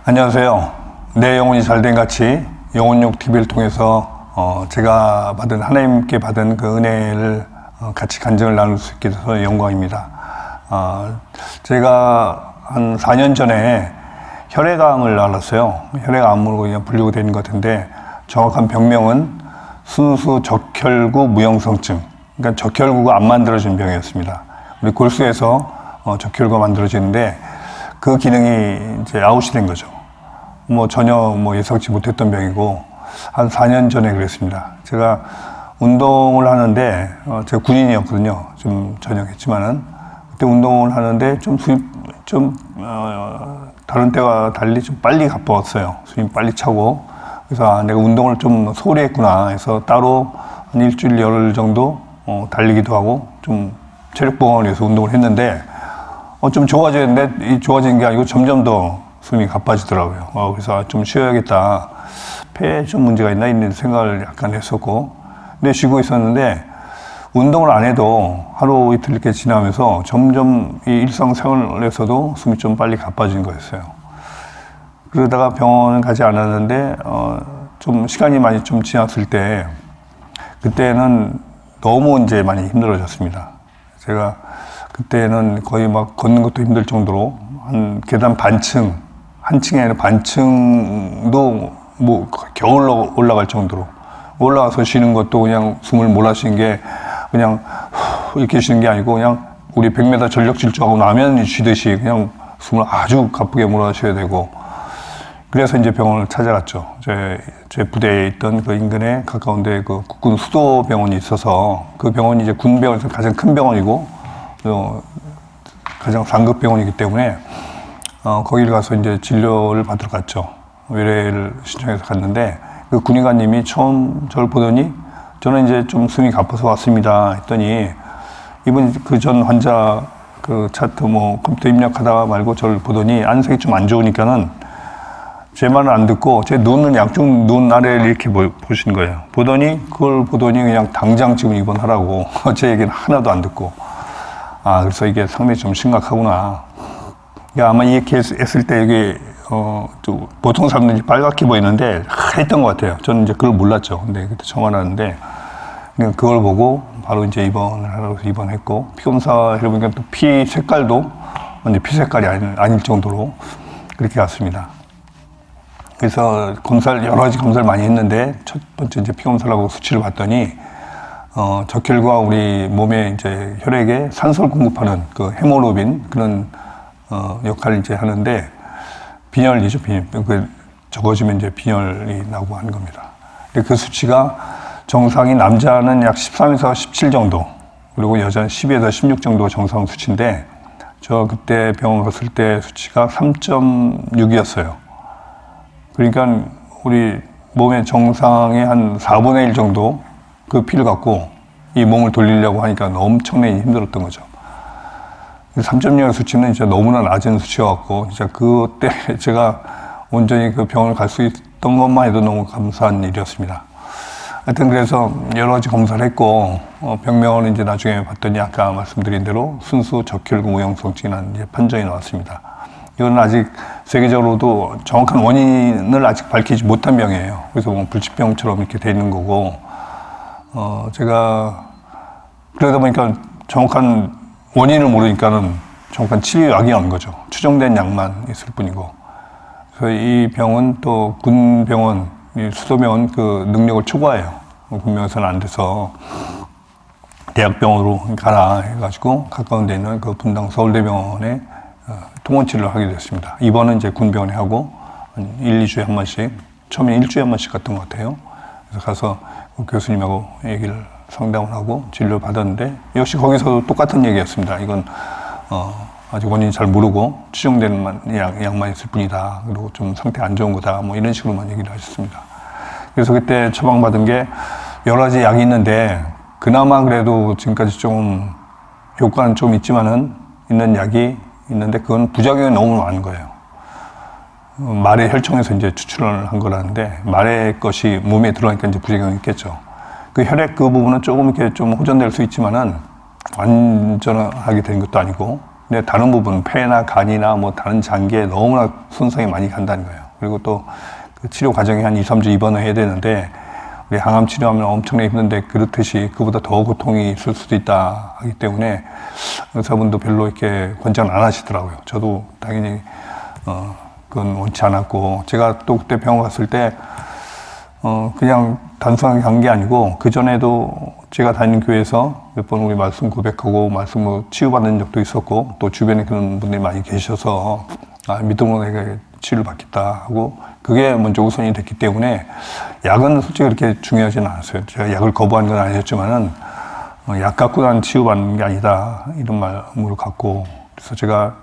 안녕하세요. 내 영혼이 잘된 같이 영혼육 TV를 통해서 제가 받은 하나님께 받은 그 은혜를 같이 간증을 나눌 수 있게 돼서 영광입니다. 제가 한 4년 전에 혈액암을 앓았어요. 혈액암으로 그냥 분류가 되는 것 같은데 정확한 병명은 순수 적혈구 무형성증. 그러니까 적혈구가 안 만들어진 병이었습니다. 우리 골수에서 적혈구가 만들어지는데 그 기능이 이제 아웃이 된 거죠. 전혀 예상치 못했던 병이고, 한 4년 전에 그랬습니다. 제가 운동을 하는데, 제가 군인이었거든요. 좀 전역했지만은, 그때 운동을 하는데 다른 때와 달리 좀 빨리 가빠웠어요. 숨이 빨리 차고. 그래서 내가 운동을 좀 소홀히 했구나 해서 따로 한 일주일 열흘 정도 달리기도 하고, 좀 체력보강을 위해서 운동을 했는데, 좀 좋아지는데, 이 좋아지는 게 아니고 점점 더 숨이 가빠지더라고요. 그래서 좀 쉬어야겠다. 폐에 좀 문제가 있나 이런 생각을 약간 했었고, 근데 쉬고 있었는데, 운동을 안 해도 하루 이틀 이렇게 지나면서 점점 이 일상생활에서도 숨이 좀 빨리 가빠진 거였어요. 그러다가 병원을 가지 않았는데, 좀 시간이 많이 좀 지났을 때, 그때는 너무 이제 많이 힘들어졌습니다. 제가 그때는 거의 막 걷는 것도 힘들 정도로 한 계단 반층, 한 층이 아니라 반층도 겨울로 올라갈 정도로 올라가서 쉬는 것도 그냥 숨을 몰아쉬는 게 그냥 이렇게 쉬는 게 아니고 그냥 우리 100m 전력 질주하고 나면 쉬듯이 그냥 숨을 아주 가쁘게 몰아쉬어야 되고, 그래서 이제 병원을 찾아갔죠. 제 부대에 있던 그 인근에 가까운데 그 국군 수도병원이 있어서, 그 병원이 이제 군병원에서 가장 큰 병원이고 가장 상급 병원이기 때문에 거기를 가서 이제 진료를 받으러 갔죠. 외래를 신청해서 갔는데, 그 군의관님이 처음 저를 보더니, 저는 이제 좀 숨이 가빠서 왔습니다 했더니, 이분 그 전 환자 그 차트 컴퓨터 입력하다가 말고 저를 보더니 안색이 좀 안 좋으니까는 제 말을 안 듣고 제 눈을 양쪽 눈 아래를 이렇게 보신 거예요. 그걸 보더니 그냥 당장 지금 입원하라고 제 얘기는 하나도 안 듣고, 그래서 이게 상당히 좀 심각하구나. 아마 이렇게 했을 때 이게 보통 사람들이 빨갛게 보이는데 하였던 것 같아요. 저는 이제 그걸 몰랐죠. 근데 그때 처음 알았는데, 그걸 보고 바로 이제 입원을 하라고 해서 입원했고, 피 검사 해보니까 또 피 색깔도 근데 피 색깔이 아닐 정도로 그렇게 갔습니다. 그래서 여러 가지 검사를 많이 했는데, 첫 번째 이제 피 검사를 하고 수치를 봤더니, 적혈구가 우리 몸에 이제 혈액에 산소를 공급하는 그 헤모로빈 그런 역할을 이제 하는데, 빈혈이죠, 빈혈. 적어지면 이제 빈혈이 나고 하는 겁니다. 근데 그 수치가 정상이 남자는 약 13에서 17 정도, 그리고 여자는 12에서 16 정도가 정상 수치인데, 저 그때 병원 갔을 때 수치가 3.6이었어요. 그러니까 우리 몸의 정상의 한 4분의 1 정도 그 피를 갖고 이 몸을 돌리려고 하니까 엄청나게 힘들었던 거죠. 3.6 수치는 진짜 너무나 낮은 수치여갖고, 진짜 그때 제가 온전히 그 병원을 갈 수 있던 것만 해도 너무 감사한 일이었습니다. 하여튼 그래서 여러 가지 검사를 했고, 병명은 이제 나중에 봤더니 아까 말씀드린 대로 순수 적혈구 무형성증이라는 이제 판정이 나왔습니다. 이건 아직 세계적으로도 정확한 원인을 아직 밝히지 못한 병이에요. 그래서 불치병처럼 이렇게 돼 있는 거고, 제가 그러다 보니까 정확한 원인을 모르니까는 정확한 치료약이 온 거죠. 추정된 약만 있을 뿐이고. 그래서 이 병은 또 군병원, 수도병원 그 능력을 초과해요. 군병원에서는 안 돼서 대학병원으로 가라 해가지고 가까운 데 있는 그 분당 서울대병원에 통원 치료를 하게 됐습니다. 이번은 이제 군병원에 하고 한 1-2주에 한 번씩, 처음에 일주일에 한 번씩 갔던 것 같아요. 그래서 가서 그 교수님하고 얘기를 상담을 하고 진료를 받았는데, 역시 거기서도 똑같은 얘기였습니다. 이건 아직 원인이 잘 모르고 추정되는 약만 있을 뿐이다. 그리고 좀 상태 안 좋은 거다. 이런 식으로만 얘기를 하셨습니다. 그래서 그때 처방받은 게 여러 가지 약이 있는데, 그나마 그래도 지금까지 좀 효과는 좀 있는 약이 있는데, 그건 부작용이 너무 많은 거예요. 말의 혈청에서 이제 추출을 한 거라는데, 말의 것이 몸에 들어가니까 이제 부작용이 있겠죠. 그 혈액 그 부분은 조금 이렇게 좀 호전될 수 있지만은 완전하게 된 것도 아니고, 근데 다른 부분, 폐나 간이나 뭐 다른 장기에 너무나 손상이 많이 간다는 거예요. 그리고 또 그 치료 과정이 한 2, 3주 입원을 해야 되는데, 우리 항암 치료하면 엄청나게 힘든데 그렇듯이 그보다 더 고통이 있을 수도 있다 하기 때문에 의사분도 별로 이렇게 권장을 안 하시더라고요. 저도 당연히 그건 원치 않았고, 제가 또 그때 병원 갔을 때 그냥 단순하게 간 게 아니고, 그전에도 제가 다니는 교회에서 몇 번 우리 말씀 고백하고 말씀을 치유받는 적도 있었고, 또 주변에 그런 분들이 많이 계셔서 믿음으로 내가 치유를 받겠다 하고, 그게 먼저 우선이 됐기 때문에 약은 솔직히 그렇게 중요하지는 않았어요. 제가 약을 거부한 건 아니었지만은 약 갖고 난 치유받는 게 아니다 이런 마음으로 갖고, 그래서 제가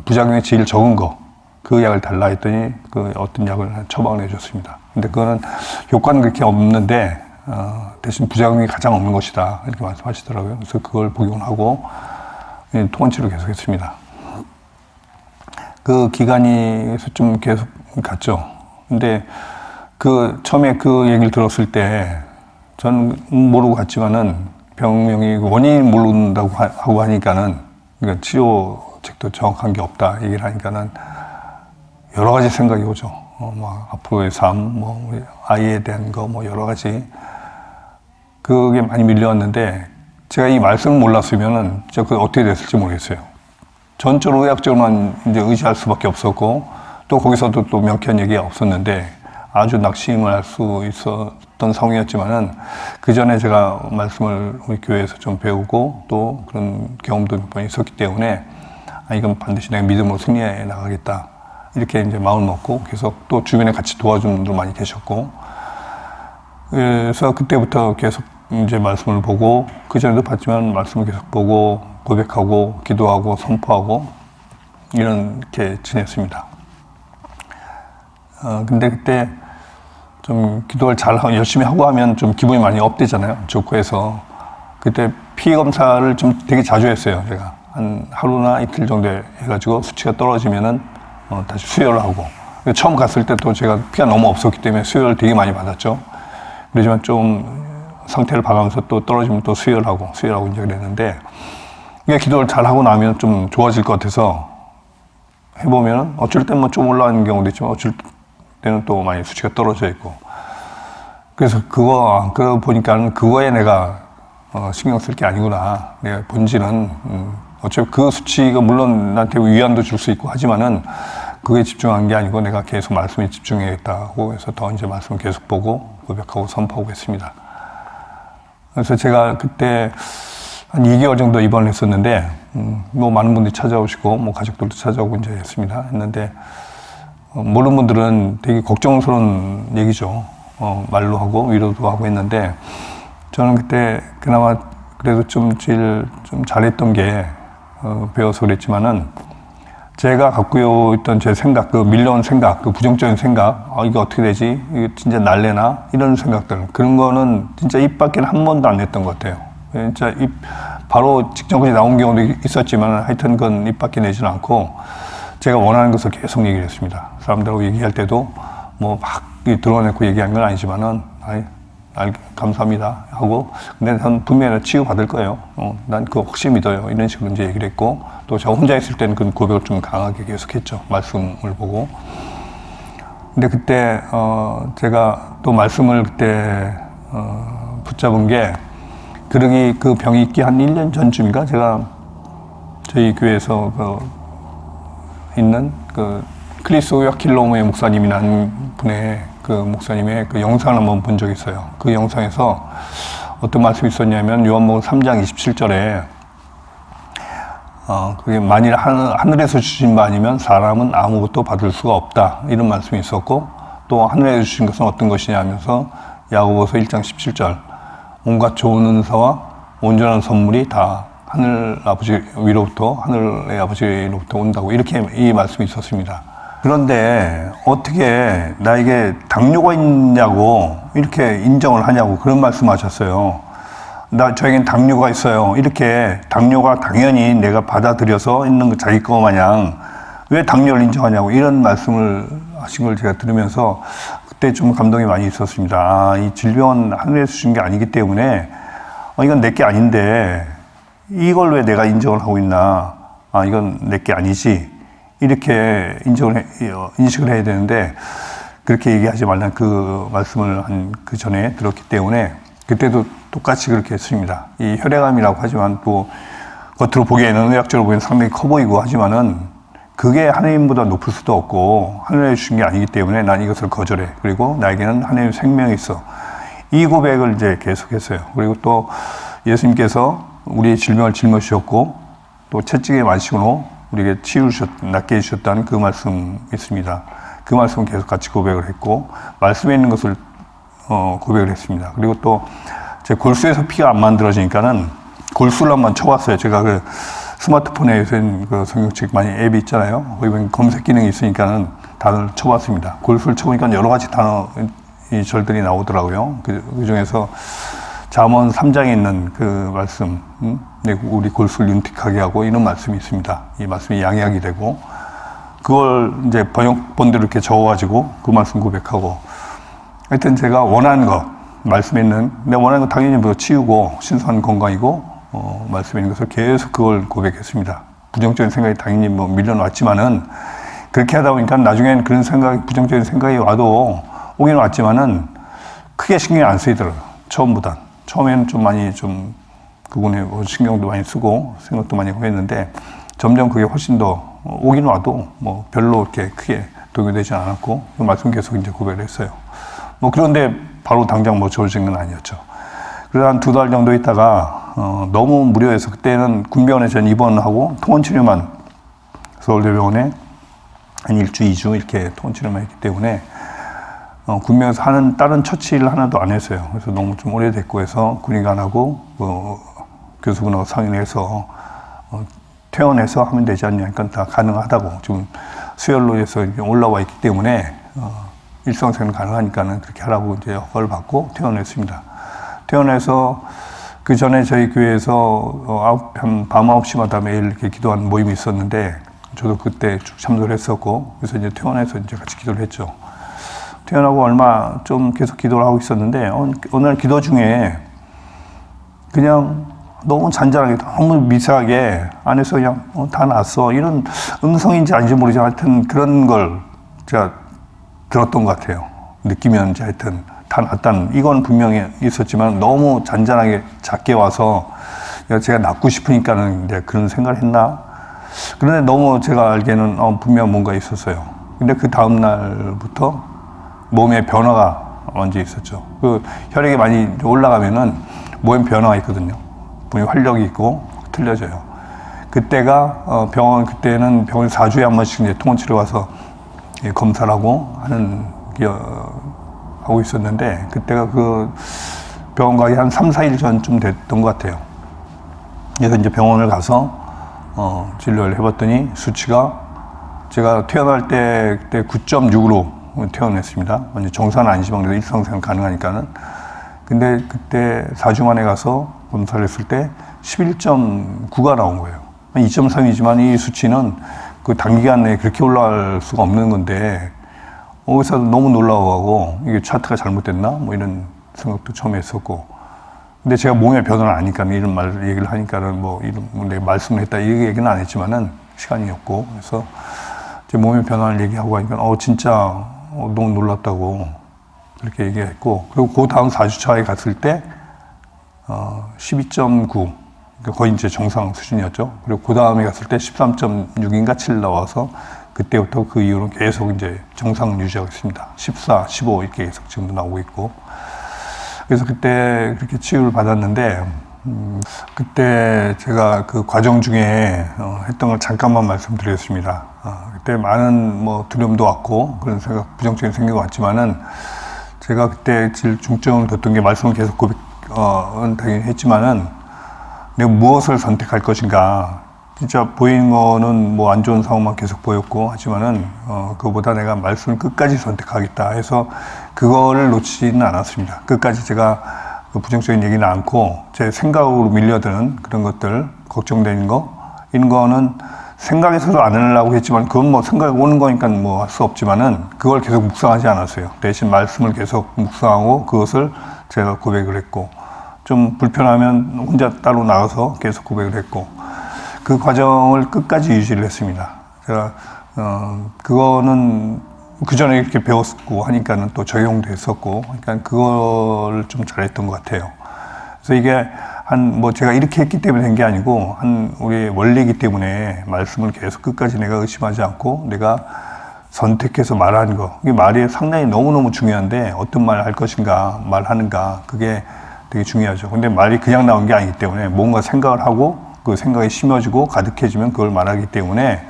부작용이 제일 적은 거 그 약을 달라 했더니 그 어떤 약을 처방을 해줬습니다. 근데 그거는 효과는 그렇게 없는데 대신 부작용이 가장 없는 것이다 이렇게 말씀하시더라고요. 그래서 그걸 복용하고 통원치료 계속했습니다. 그 기간이 좀 계속 갔죠. 근데 그 처음에 그 얘기를 들었을 때 저는 모르고 갔지만은 병명이 원인 모른다고 하고 하니까는, 그러니까 치료책도 정확한 게 없다 얘기를 하니까는 여러 가지 생각이 오죠. 막 앞으로의 삶, 뭐 우리 아이에 대한 거, 뭐 여러 가지 그게 많이 밀려왔는데, 제가 이 말씀을 몰랐으면은 진짜 그 어떻게 됐을지 모르겠어요. 전적으로 의학적으로만 이제 의지할 수밖에 없었고, 또 거기서도 또 명쾌한 얘기가 없었는데 아주 낙심을 할 수 있었던 상황이었지만은, 그 전에 제가 말씀을 우리 교회에서 좀 배우고 또 그런 경험도 몇 번 있었기 때문에 이건 반드시 내가 믿음으로 승리해 나가겠다 이렇게 이제 마음을 먹고, 계속 또 주변에 같이 도와주는 분들 많이 계셨고, 그래서 그때부터 계속 이제 말씀을 보고, 그 전에도 봤지만 말씀을 계속 보고 고백하고 기도하고 선포하고 이렇게 지냈습니다. 근데 그때 좀 기도를 잘하고 열심히 하고 하면 좀 기분이 많이 업되잖아요. 좋고 해서 그때 피 검사를 좀 되게 자주 했어요. 제가 한 하루나 이틀 정도 해가지고 수치가 떨어지면은 다시 수혈을 하고, 처음 갔을 때 또 제가 피가 너무 없었기 때문에 수혈을 되게 많이 받았죠. 그렇지만 좀 상태를 봐가면서 또 떨어지면 또 수혈하고 이제 그랬는데, 이게 기도를 잘 하고 나면 좀 좋아질 것 같아서 해보면 어쩔 때는 뭐 좀 올라가는 경우도 있지만 어쩔 때는 또 많이 수치가 떨어져 있고, 그래서 그거 보니까는 그거에 내가 신경 쓸 게 아니구나. 내가 본질은 어차피 그 수치가 물론 나한테 위안도 줄 수 있고 하지만은 그게 집중한 게 아니고 내가 계속 말씀에 집중해야겠다고 해서 더 이제 말씀을 계속 보고 고백하고 선포하고 했습니다. 그래서 제가 그때 한 2개월 정도 입원을 했었는데, 뭐 많은 분들이 찾아오시고 뭐 가족들도 찾아오고 이제 했는데 모르는 분들은 되게 걱정스러운 얘기죠. 말로 하고 위로도 하고 했는데, 저는 그때 그나마 그래도 제일 잘했던 게 배워서 그랬지만은, 제가 갖고 있던 제 생각, 그 밀려온 생각, 그 부정적인 생각, 이게 어떻게 되지? 이게 진짜 날래나? 이런 생각들, 그런 거는 진짜 입 밖에 한 번도 안 냈던 것 같아요. 진짜 바로 직전까지 나온 경우도 있었지만 하여튼 그건 입 밖에 내지는 않고 제가 원하는 것을 계속 얘기를 했습니다. 사람들하고 얘기할 때도 뭐 막 드러내고 얘기한 건 아니지만은, 감사합니다 하고, 근데 전 분명히 치유받을 거예요. 난 그거 확실히 믿어요. 이런 식으로 이제 얘기를 했고, 또 저 혼자 있을 때는 그 고백을 좀 강하게 계속했죠. 말씀을 보고. 근데 그때 제가 또 말씀을 그때 붙잡은 게, 그 병이 있기 한 1년 전쯤인가 제가 저희 교회에서 있는 크리스 야킬로모의 목사님이라는 분의 그 목사님의 그 영상을 한번 본 적이 있어요. 그 영상에서 어떤 말씀이 있었냐면, 요한복음 3장 27절에 그게 만일 하늘에서 주신 바 아니면 사람은 아무것도 받을 수가 없다 이런 말씀이 있었고, 또 하늘에서 주신 것은 어떤 것이냐 하면서 야고보서 1장 17절 온갖 좋은 은사와 온전한 선물이 다 하늘 아버지 위로부터, 하늘의 아버지로부터 온다고 이렇게 이 말씀이 있었습니다. 그런데 어떻게 나에게 당뇨가 있냐고 이렇게 인정을 하냐고 그런 말씀하셨어요. 저에겐 당뇨가 있어요. 이렇게 당뇨가 당연히 내가 받아들여서 있는 거 자기 거 마냥 왜 당뇨를 인정하냐고 이런 말씀을 하신 걸 제가 들으면서 그때 좀 감동이 많이 있었습니다. 이 질병은 하늘에서 주신 게 아니기 때문에 이건 내 게 아닌데 이걸 왜 내가 인정을 하고 있나. 아, 이건 내게 아니지. 이렇게 인식을 해야 되는데, 그렇게 얘기하지 말라는 그 말씀을 그 전에 들었기 때문에, 그때도 똑같이 그렇게 했습니다. 이 혈액암이라고 하지만 또, 겉으로 보기에는, 의학적으로 보기에는 상당히 커 보이고 하지만은, 그게 하나님보다 높을 수도 없고, 하늘에 주신 게 아니기 때문에 난 이것을 거절해. 그리고 나에게는 하나님의 생명이 있어. 이 고백을 이제 계속했어요. 그리고 또 예수님께서 우리의 질병을 짊어지셨고, 또 채찍의 만식으로 우리에게 낫게 해주셨다는 그 말씀이 있습니다. 그 말씀을 계속 같이 고백을 했고, 말씀에 있는 것을 고백을 했습니다. 그리고 또 제 골수에서 피가 안 만들어지니까는 골수를 한번 쳐봤어요. 제가 그 스마트폰에 요새 그 성경책 많이 앱이 있잖아요. 거기 보면 검색 기능이 있으니까는 단어를 쳐봤습니다. 골수를 쳐보니까 여러 가지 단어, 이 절들이 나오더라고요. 그 중에서 잠언 3장에 있는 그 말씀, 우리 골수를 윤택하게 하고 이런 말씀이 있습니다. 이 말씀이 양약이 되고, 그걸 이제 번역본대로 이렇게 적어가지고 그 말씀 고백하고, 하여튼 제가 원하는 것, 말씀에 있는, 내가 원하는 것 당연히 뭐 치유고, 신선한 건강이고, 말씀에 있는 것을 계속 그걸 고백했습니다. 부정적인 생각이 당연히 뭐 밀려왔지만은, 그렇게 하다 보니까 나중에는 그런 부정적인 생각이 와도, 오긴 왔지만은, 크게 신경이 안 쓰이더라고요. 처음보단. 처음에는 좀 많이 그분에 신경도 많이 쓰고, 생각도 많이 하고 했는데, 점점 그게 훨씬 더 오긴 와도, 뭐 별로 이렇게 크게 동요되지 않았고, 그 말씀 계속 이제 고백을 했어요. 뭐 그런데 바로 당장 뭐 좋아진 건 아니었죠. 그래서 한 2달 정도 있다가, 너무 무료해서 그때는 군병원에 전 입원하고 통원 치료만 서울대병원에 한 1주, 2주 이렇게 통원 치료만 했기 때문에, 군병에서 하는 다른 처치를 하나도 안 했어요. 그래서 너무 좀 오래됐고 해서 군의관하고 교수분하고 상의해서 퇴원해서 하면 되지 않냐. 그러니까 다 가능하다고. 지금 수혈로에서 올라와 있기 때문에 일상생활 가능하니까는 그렇게 하라고 이제 허가를 받고 퇴원했습니다. 퇴원해서 그 전에 저희 교회에서 밤 9시마다 매일 이렇게 기도하는 모임이 있었는데, 저도 그때 쭉 참석을 했었고, 그래서 이제 퇴원해서 이제 같이 기도를 했죠. 퇴원하고 얼마 좀 계속 기도를 하고 있었는데, 어느 날 기도 중에 그냥 너무 잔잔하게, 너무 미세하게 안에서 그냥 다 났어. 이런 음성인지 아닌지 모르지만 하여튼 그런 걸 제가 들었던 것 같아요. 느끼면 이제 하여튼 다 났다는, 이건 분명히 있었지만 너무 잔잔하게 작게 와서 제가 낫고 싶으니까는 이제 그런 생각을 했나? 그런데 너무 제가 알기에는 분명 뭔가 있었어요. 근데 그 다음날부터 몸에 변화가 먼저 있었죠. 그 혈액이 많이 올라가면은 몸에 변화가 있거든요. 몸에 활력이 있고 틀려져요. 그때가 그때는 병원 4주에 한 번씩 이제 통원 치료 와서 검사를 하고 하고 있었는데, 그때가 그 병원 가기 한 3, 4일 전쯤 됐던 것 같아요. 그래서 이제 병원을 가서 진료를 해봤더니 수치가 제가 퇴원할 때 그때 9.6으로 퇴원했습니다. 완전 정상은 아니지만 그래도 일상생활 가능하니까는. 근데 그때 4주 만에 가서 검사를 했을 때 11.9가 나온 거예요. 2.3이지만 이 수치는 그 단기간 내에 그렇게 올라갈 수가 없는 건데, 의사도 너무 놀라워하고 이게 차트가 잘못됐나? 뭐 이런 생각도 처음에 했었고. 근데 제가 몸의 변화를 아니까 이런 얘기를 하니까는 내가 말씀을 했다 이 얘기는 안 했지만은 시간이 없고, 그래서 제 몸의 변화를 얘기하고 하니까 진짜 너무 놀랐다고 그렇게 얘기했고, 그리고 그 다음 4주차에 갔을 때 12.9, 그러니까 거의 이제 정상 수준이었죠. 그리고 그 다음에 갔을 때 13.6인가 7 나와서 그때부터 그 이후로 계속 이제 정상 유지하고 있습니다. 14, 15 이렇게 계속 지금도 나오고 있고. 그래서 그때 그렇게 치유를 받았는데, 그때 제가 그 과정 중에 했던 걸 잠깐만 말씀드리겠습니다. 그때 많은 두려움도 왔고 그런 부정적인 생각이 왔지만은, 제가 그때 제일 중점을 뒀던 게, 말씀을 계속 고백은 당연히 했지만은, 내가 무엇을 선택할 것인가. 진짜 보이는 거는 안 좋은 상황만 계속 보였고 하지만은 그거보다 내가 말씀을 끝까지 선택하겠다 해서 그거를 놓치지는 않았습니다. 끝까지 제가 부정적인 얘기는 않고 제 생각으로 밀려드는 그런 것들, 걱정되는 거, 이런 거는 생각에서도 안 하려고 했지만, 그건 생각이 오는 거니까 할 수 없지만은 그걸 계속 묵상하지 않았어요. 대신 말씀을 계속 묵상하고 그것을 제가 고백을 했고, 좀 불편하면 혼자 따로 나가서 계속 고백을 했고, 그 과정을 끝까지 유지를 했습니다. 제가 그거는 그 전에 이렇게 배웠고 하니까는 또 적용도 했었고, 그러니까 그걸 좀 잘했던 것 같아요. 그래서 이게 뭐 제가 이렇게 했기 때문에 된 게 아니고 우리의 원리이기 때문에 말씀을 계속 끝까지 내가 의심하지 않고 내가 선택해서 말하는 거. 이게 말이 상당히 너무너무 중요한데 어떤 말 할 것인가, 말하는가, 그게 되게 중요하죠. 근데 말이 그냥 나온 게 아니기 때문에 뭔가 생각을 하고 그 생각이 심어지고 가득해지면 그걸 말하기 때문에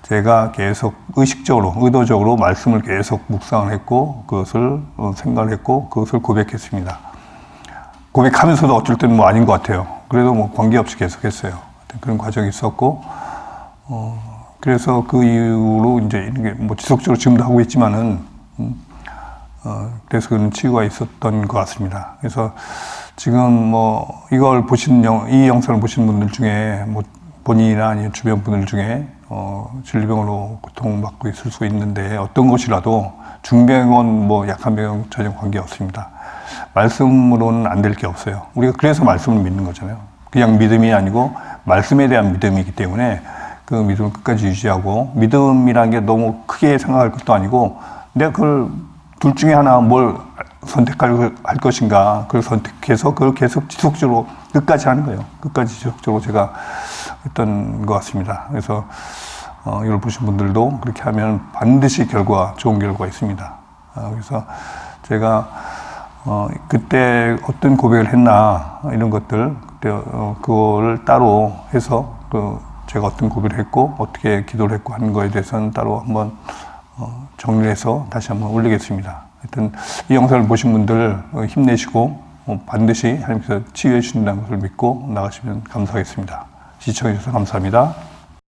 제가 계속 의식적으로, 의도적으로 말씀을 계속 묵상을 했고 그것을 생각을 했고 그것을 고백했습니다. 고백하면서도 어쩔 때는 뭐 아닌 것 같아요. 그래도 뭐 관계없이 계속했어요. 그런 과정이 있었고, 그래서 그 이후로 이제 이게 뭐 지속적으로 지금도 하고 있지만은, 그래서 그런 치유가 있었던 것 같습니다. 그래서 지금 뭐 이걸 이 영상을 보시는 분들 중에 뭐 본인이나 아니면 주변 분들 중에 질병으로 고통받고 있을 수 있는데 어떤 것이라도 중병은 뭐 약한 병 전혀 관계 없습니다. 말씀으로는 안 될 게 없어요. 우리가 그래서 말씀을 믿는 거잖아요. 그냥 믿음이 아니고 말씀에 대한 믿음이기 때문에 그 믿음을 끝까지 유지하고, 믿음이라는 게 너무 크게 생각할 것도 아니고 내가 그걸 둘 중에 하나 뭘 선택할 것인가, 그걸 선택해서 그걸 계속 지속적으로 끝까지 하는 거예요. 끝까지 지속적으로 제가 했던 것 같습니다. 그래서 이걸 보신 분들도 그렇게 하면 반드시 좋은 결과가 있습니다. 그래서 제가 그때 어떤 고백을 했나 이런 것들, 그때 그거를 따로 해서 제가 어떤 고백을 했고 어떻게 기도를 했고 하는 거에 대해서는 따로 한번 정리해서 다시 한번 올리겠습니다. 하여튼 이 영상을 보신 분들 힘내시고 반드시 하나님께서 치유해 주신다는 것을 믿고 나가시면 감사하겠습니다. 시청해 주셔서 감사합니다.